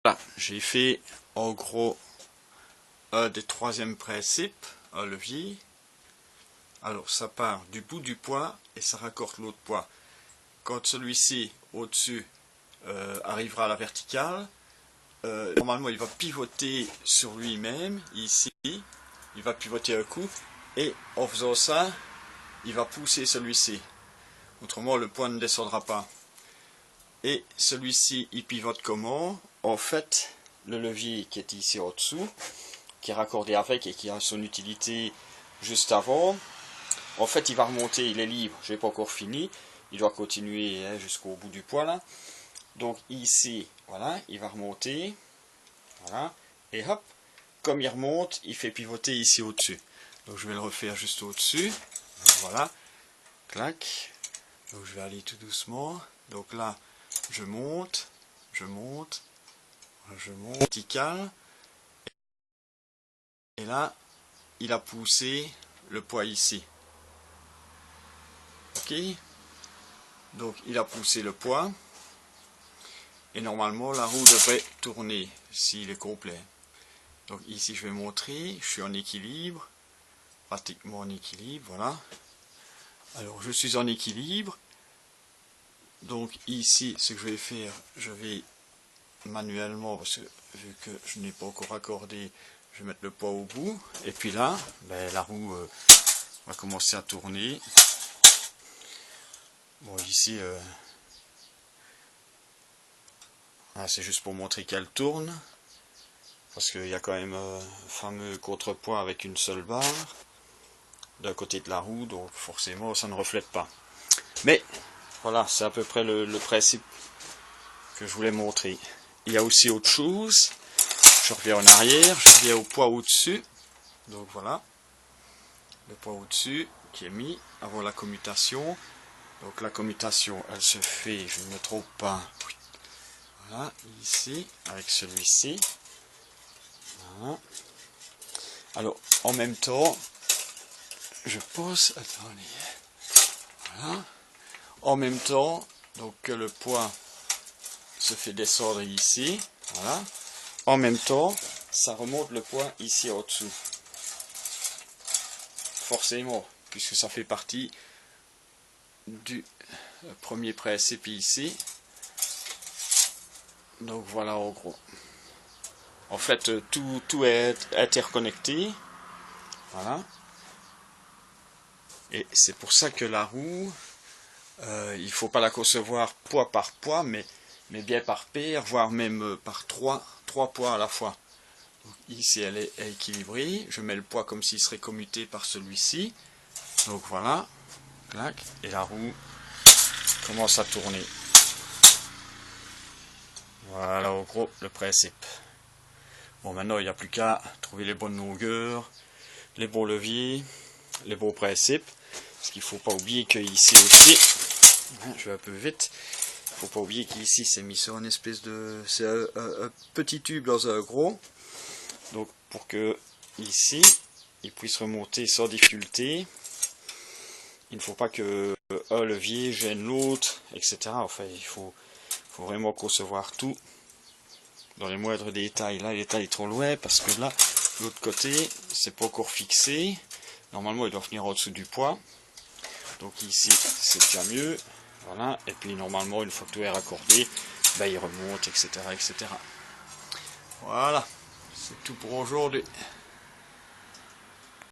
Voilà, j'ai fait en gros un des troisièmes principes, un levier. Alors ça part du bout du poids et ça raccorde l'autre poids. Quand celui-ci au-dessus arrivera à la verticale, normalement il va pivoter sur lui-même, ici, il va pivoter un coup, et en faisant ça, il va pousser celui-ci. Autrement le poids ne descendra pas. Et celui-ci, il pivote comment? En fait, le levier qui est ici au-dessous, qui est raccordé avec et qui a son utilité juste avant, en fait, il va remonter, il est libre. Je n'ai pas encore fini. Il doit continuer jusqu'au bout du poids là. Donc ici, voilà, il va remonter. Voilà. Et hop, comme il remonte, il fait pivoter ici au-dessus. Donc je vais le refaire juste au-dessus. Voilà. Clac. Donc je vais aller tout doucement. Donc là, je monte, vertical. Et là, il a poussé le poids ici. Ok? Donc il a poussé le poids. Et normalement, la roue devrait tourner s'il est complet. Donc ici, je vais montrer, je suis en équilibre. Pratiquement en équilibre, voilà. Alors, je suis en équilibre. Donc ici, ce que je vais faire, je vais manuellement, parce que vu que je n'ai pas encore accordé, je vais mettre le poids au bout. Et puis là, la roue va commencer à tourner. Bon, ici, c'est juste pour montrer qu'elle tourne. Parce qu'il y a quand même un fameux contrepoids avec une seule barre d'un côté de la roue, donc forcément ça ne reflète pas. Mais voilà, c'est à peu près le principe que je voulais montrer. Il y a aussi autre chose. Je reviens en arrière, je reviens au poids au-dessus. Donc voilà, le poids au-dessus qui est mis avant la commutation. Donc la commutation, elle se fait, je ne me trompe pas, voilà, ici, avec celui-ci. Voilà. Alors, en même temps, je pose, attendez, voilà. En même temps, donc que le poids se fait descendre ici, voilà. En même temps, ça remonte le poids ici au-dessous. Forcément, puisque ça fait partie du premier principe ici. Donc voilà en gros. En fait, tout est interconnecté. Voilà. Et c'est pour ça que la roue, il ne faut pas la concevoir poids par poids, mais bien par paire, voire même par trois poids à la fois. Donc ici, elle est équilibrée. Je mets le poids comme s'il serait commuté par celui-ci. Donc voilà. Clac. Et la roue commence à tourner. Voilà en gros le principe. Bon, maintenant il n'y a plus qu'à trouver les bonnes longueurs, les bons leviers, les bons principes. Parce qu'il ne faut pas oublier qu'ici aussi, je vais un peu vite, il ne faut pas oublier qu'ici c'est mis sur une espèce de... c'est un petit tube dans un gros. Donc pour que ici, il puisse remonter sans difficulté, il ne faut pas que un levier gêne l'autre, etc. Enfin, il faut vraiment concevoir tout dans les moindres détails. Là, il est allé trop loin parce que là, de l'autre côté, c'est pas encore fixé. Normalement, il doit venir au-dessous du poids. Donc ici, c'est déjà mieux. Voilà. Et puis normalement, une fois que tout est raccordé, il remonte, etc., etc. Voilà. C'est tout pour aujourd'hui.